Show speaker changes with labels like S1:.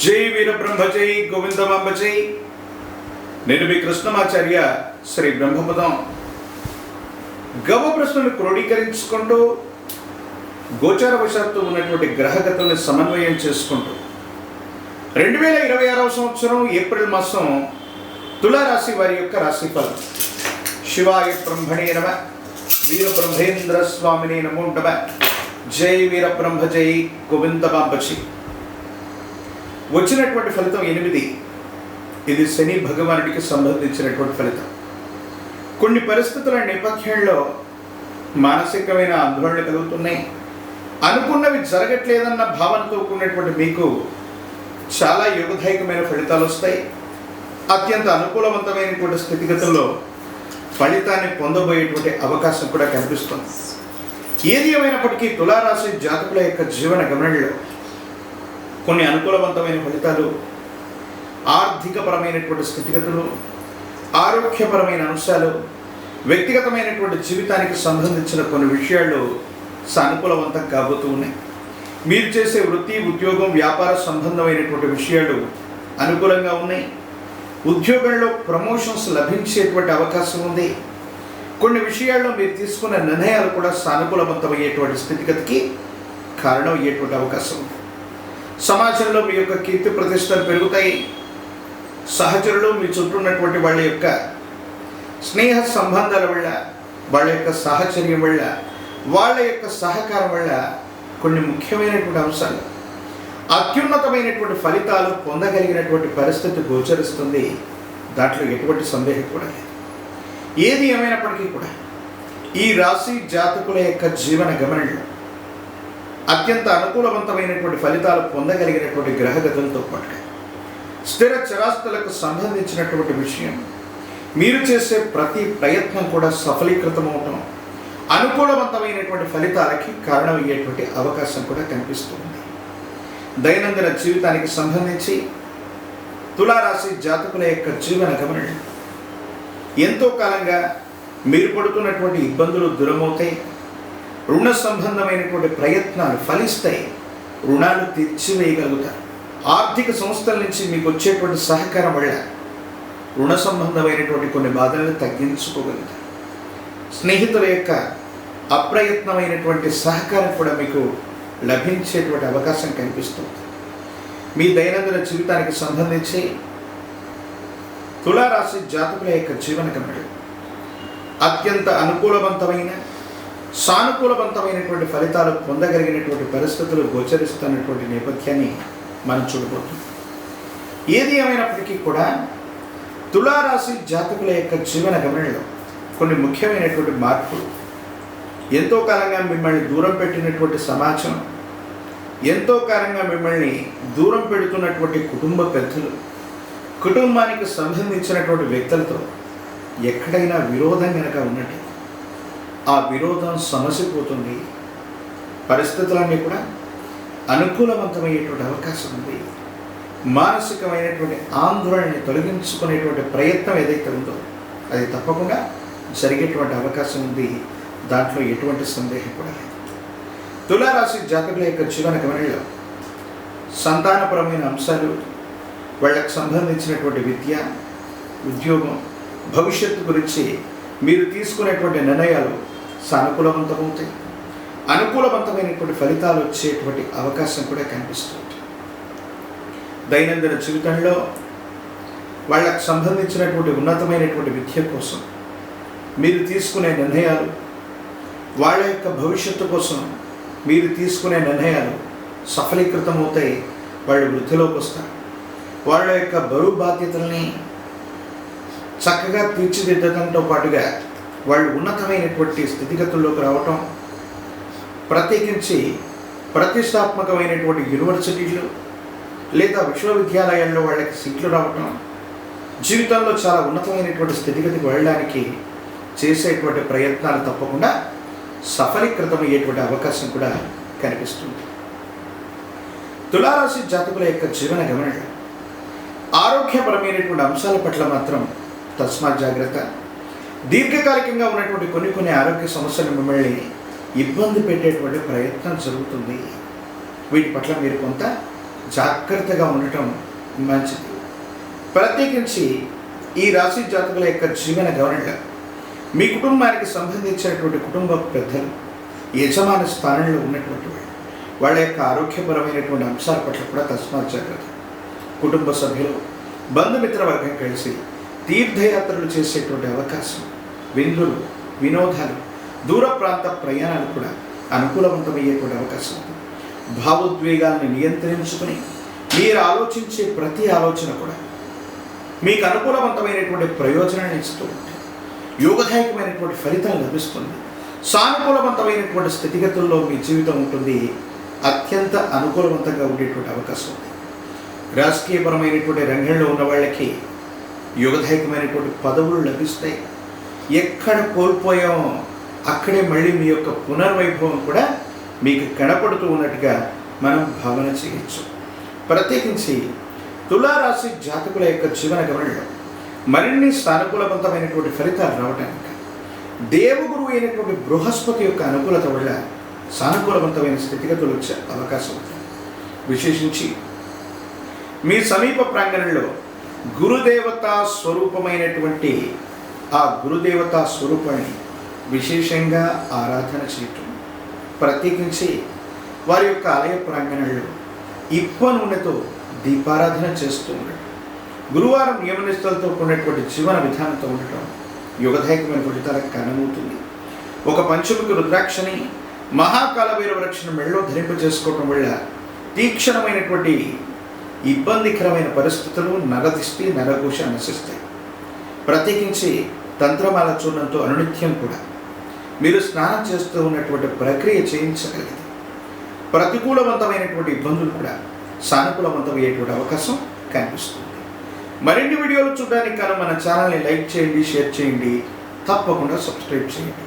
S1: జై వీరబ్రహ్మ జై గోవిందమాంబ జై. నేను మీ కృష్ణమాచార్య శ్రీ బ్రహ్మపదం. గవ ప్రశ్నను క్రోడీకరించుకుంటూ గోచారవశాత్తు ఉన్నటువంటి గ్రహగతుల్ని సమన్వయం చేసుకుంటూ 2026వ సంవత్సరం ఏప్రిల్ మాసం తులారాశి వారి యొక్క రాశిఫలం. శివాయ బ్రహ్మణే నమ, వీరబ్రహ్మేంద్ర స్వామినే నమో నమ. జై వీరబ్రహ్మ జై గోవిందమాంబ జై. వచ్చినటువంటి ఫలితం 8. ఇది శని భగవానుడికి సంబంధించినటువంటి ఫలితం. కొన్ని పరిస్థితుల నేపథ్యంలో మానసికమైన ఆందోళన కలుగుతున్నాయి. అనుకున్నవి జరగట్లేదన్న భావనతో కూడినటువంటి మీకు చాలా యోగదాయకమైన ఫలితాలు వస్తాయి. అత్యంత అనుకూలవంతమైనటువంటి స్థితిగతుల్లో ఫలితాన్ని పొందబోయేటువంటి అవకాశం కూడా కనిపిస్తుంది. ఏది ఏమైనప్పటికీ తులారాశి జాతకుల యొక్క జీవన గమనంలో కొన్ని అనుకూలవంతమైన ఫలితాలు, ఆర్థికపరమైనటువంటి స్థితిగతులు, ఆరోగ్యపరమైన అంశాలు, వ్యక్తిగతమైనటువంటి జీవితానికి సంబంధించిన కొన్ని విషయాలు సానుకూలవంతం కాబోతూ ఉన్నాయి. మీరు చేసే వృత్తి, ఉద్యోగం, వ్యాపార సంబంధమైనటువంటి విషయాలు అనుకూలంగా ఉన్నాయి. ఉద్యోగంలో ప్రమోషన్స్ లభించేటువంటి అవకాశం ఉంది. కొన్ని విషయాల్లో మీరు తీసుకున్న నిర్ణయాలు కూడా సానుకూలవంతమయ్యేటువంటి స్థితిగతికి కారణం అయ్యేటువంటి అవకాశం ఉంది. సమాజంలో మీ యొక్క కీర్తి ప్రతిష్టలు పెరుగుతాయి. సహచరులు, మీ చుట్టూ ఉన్నటువంటి వాళ్ళ యొక్క స్నేహ సంబంధాల వల్ల, వాళ్ళ యొక్క సాహచర్యం వల్ల, వాళ్ళ యొక్క సహకారం వల్ల కొన్ని ముఖ్యమైనటువంటి అంశాలు, అత్యున్నతమైనటువంటి ఫలితాలు పొందగలిగినటువంటి పరిస్థితి గోచరిస్తుంది. దాంట్లో ఎటువంటి సందేహం కూడా లేదు. ఏది ఏమైనప్పటికీ కూడా ఈ రాశి జాతకుల యొక్క జీవన గమనంలో అత్యంత అనుకూలవంతమైనటువంటి ఫలితాలు పొందగలిగినటువంటి గ్రహగతులతో పాటుగా స్థిర చరాస్తులకు సంబంధించినటువంటి విషయం, మీరు చేసే ప్రతి ప్రయత్నం కూడా సఫలీకృతమవటం, అనుకూలవంతమైనటువంటి ఫలితాలకి కారణమయ్యేటువంటి అవకాశం కూడా కనిపిస్తుంది. దైనందిన జీవితానికి సంబంధించి తులారాశి జాతకుల యొక్క జీవన గమనం ఎంతో కాలంగా మీరు పడుతున్నటువంటి ఇబ్బందులు దూరమవుతాయి. రుణ సంబంధమైనటువంటి ప్రయత్నాలు ఫలిస్తాయి. రుణాలు తీర్చివేయగలుగుతారు. ఆర్థిక సంస్థల నుంచి మీకు వచ్చేటువంటి సహకారం వల్ల రుణ సంబంధమైనటువంటి కొన్ని బాధలను తగ్గించుకోగలుగుతారు. స్నేహితుల యొక్క అప్రయత్నమైనటువంటి సహకారం కూడా మీకు లభించేటువంటి అవకాశం కనిపిస్తుంది. మీ దైనందిన జీవితానికి సంబంధించి తులారాశి జాతకుల యొక్క జీవన గమనం అత్యంత అనుకూలవంతమైన, సానుకూలవంతమైనటువంటి ఫలితాలు పొందగలిగినటువంటి పరిస్థితులు గోచరిస్తున్నటువంటి నేపథ్యాన్ని మనం చూడబోతున్నాం. ఏది ఏమైనప్పటికీ కూడా తులారాశి జాతకుల యొక్క జీవన గమనంలో కొన్ని ముఖ్యమైనటువంటి మార్పులు, ఎంతో కాలంగా మిమ్మల్ని దూరం పెట్టినటువంటి సమాజం, ఎంతో కాలంగా మిమ్మల్ని దూరం పెడుతున్నటువంటి కుటుంబ పెద్దలు, కుటుంబానికి సంబంధించినటువంటి వ్యక్తులతో ఎక్కడైనా విరోధం కనుక ఉన్నట్టు ఆ విరోధం సమసిపోతుంది. పరిస్థితులన్నీ కూడా అనుకూలవంతమయ్యేటువంటి అవకాశం ఉంది. మానసికమైనటువంటి ఆందోళనని తొలగించుకునేటువంటి ప్రయత్నం ఏదైతే ఉందో అది తప్పకుండా జరిగేటువంటి అవకాశం ఉంది. దాంట్లో ఎటువంటి సందేహం కూడా లేదు. తులారాశి జాతకుల యొక్క జీవన గమనంలో సంతానపరమైన అంశాలు, వాళ్ళకు సంబంధించినటువంటి విద్య, ఉద్యోగం, భవిష్యత్తు గురించి మీరు తీసుకునేటువంటి నిర్ణయాలు సానుకూలవంతమవుతాయి. అనుకూలవంతమైనటువంటి ఫలితాలు వచ్చేటువంటి అవకాశం కూడా కనిపిస్తుంది. దైనందిన జీవితంలో వాళ్ళకు సంబంధించినటువంటి ఉన్నతమైనటువంటి విద్య కోసం మీరు తీసుకునే నిర్ణయాలు, వాళ్ళ యొక్క భవిష్యత్తు కోసం మీరు తీసుకునే నిర్ణయాలు సఫలీకృతమవుతాయి. వాళ్ళు వృద్ధిలోకి వస్తారు. వాళ్ళ యొక్క బరువు బాధ్యతల్ని చక్కగా తీర్చిదిద్దడంతో పాటుగా వాళ్ళు ఉన్నతమైనటువంటి స్థితిగతుల్లోకి రావటం, ప్రత్యేకించి ప్రతిష్టాత్మకమైనటువంటి యూనివర్సిటీలు లేదా విశ్వవిద్యాలయాల్లో వాళ్ళకి సీట్లు రావటం, జీవితంలో చాలా ఉన్నతమైనటువంటి స్థితిగతికి వెళ్ళడానికి చేసేటువంటి ప్రయత్నాలు తప్పకుండా సఫలీకృతమయ్యేటువంటి అవకాశం కూడా కనిపిస్తుంది. తులారాశి జాతకుల యొక్క జీవన గమనంలో ఆరోగ్యపరమైనటువంటి అంశాల పట్ల మాత్రం తస్మాత్ జాగ్రత్త. దీర్ఘకాలికంగా ఉన్నటువంటి కొన్ని ఆరోగ్య సమస్యలు మిమ్మల్ని ఇబ్బంది పెట్టేటువంటి ప్రయత్నం జరుగుతుంది. వీటి పట్ల మీరు కొంత జాగ్రత్తగా ఉండటం మంచిది. ప్రత్యేకించి ఈ రాశి జాతకుల యొక్క జీవన గమనంలో మీ కుటుంబానికి సంబంధించినటువంటి కుటుంబ పెద్దలు, యజమాన స్థానంలో ఉన్నటువంటి వాళ్ళ యొక్క ఆరోగ్యపరమైనటువంటి అంశాల పట్ల కూడా తస్మాత్ జాగ్రత్త. కుటుంబ సభ్యులు, బంధుమిత్ర వర్గం కలిసి తీర్థయాత్రలు చేసేటువంటి అవకాశం, విందులు, వినోదాలు, దూర ప్రాంత ప్రయాణాలు కూడా అనుకూలవంతమయ్యేటువంటి అవకాశం ఉంది. భావోద్వేగాల్ని నియంత్రించుకుని మీరు ఆలోచించే ప్రతి ఆలోచన కూడా మీకు అనుకూలవంతమైనటువంటి ప్రయోజనాన్ని ఇస్తూ ఉంటుంది. యోగదాయకమైనటువంటి ఫలితం లభిస్తుంది. సానుకూలవంతమైనటువంటి స్థితిగతుల్లో మీ జీవితం ఉంటుంది. అత్యంత అనుకూలవంతంగా ఉండేటువంటి అవకాశం ఉంది. రాజకీయపరమైనటువంటి రంగంలో ఉన్న వాళ్ళకి యోగదాయకమైనటువంటి పదవులు లభిస్తాయి. ఎక్కడ కోల్పోయామో అక్కడే మళ్ళీ మీ యొక్క పునర్వైభవం కూడా మీకు కనపడుతూ ఉన్నట్టుగా మనం భావన చేయొచ్చు. ప్రత్యేకించి తులారాశి జాతకుల యొక్క జీవన గమనంలో మరిన్ని సానుకూలవంతమైనటువంటి ఫలితాలు రావడానికి దేవగురువు అయినటువంటి బృహస్పతి యొక్క అనుకూలత వల్ల సానుకూలవంతమైన స్థితిగతులు వచ్చే అవకాశం ఉంది. విశేషించి మీ సమీప ప్రాంగణంలో గురుదేవతా స్వరూపమైనటువంటి ఆ గురుదేవతా స్వరూపాన్ని విశేషంగా ఆరాధన చేయటం, ప్రత్యేకించి వారి యొక్క ఆలయ ప్రాంగణంలో ఇప్ప నూనెతో దీపారాధన చేస్తూ ఉండటం, గురువారం నియమనిష్టలతో కూడినటువంటి జీవన విధానంతో ఉండటం యోగదాయకమైన ఫలితాలకు కారణమవుతుంది. ఒక పంచముఖి రుద్రాక్షని మహాకాలభైర వృక్షను మెళ్ళలో ధరింపజేసుకోవటం వల్ల తీక్షణమైనటువంటి ఇబ్బందికరమైన పరిస్థితులు, నరదిష్టి, నరఘోష నశిస్తాయి. ప్రత్యేకించి తంత్రమాల చూర్ణంతో అనునిత్యం కూడా మీరు స్నానం చేస్తూ ఉన్నటువంటి ప్రక్రియ చేయించగలిగితే ప్రతికూలవంతమైనటువంటి ఇబ్బందులు కూడా సానుకూలవంతమయ్యేటువంటి అవకాశం కనిపిస్తుంది. మరిన్ని వీడియోలు చూడడానికి కానీ మన ఛానల్ని లైక్ చేయండి, షేర్ చేయండి, తప్పకుండా సబ్స్క్రైబ్ చేయండి.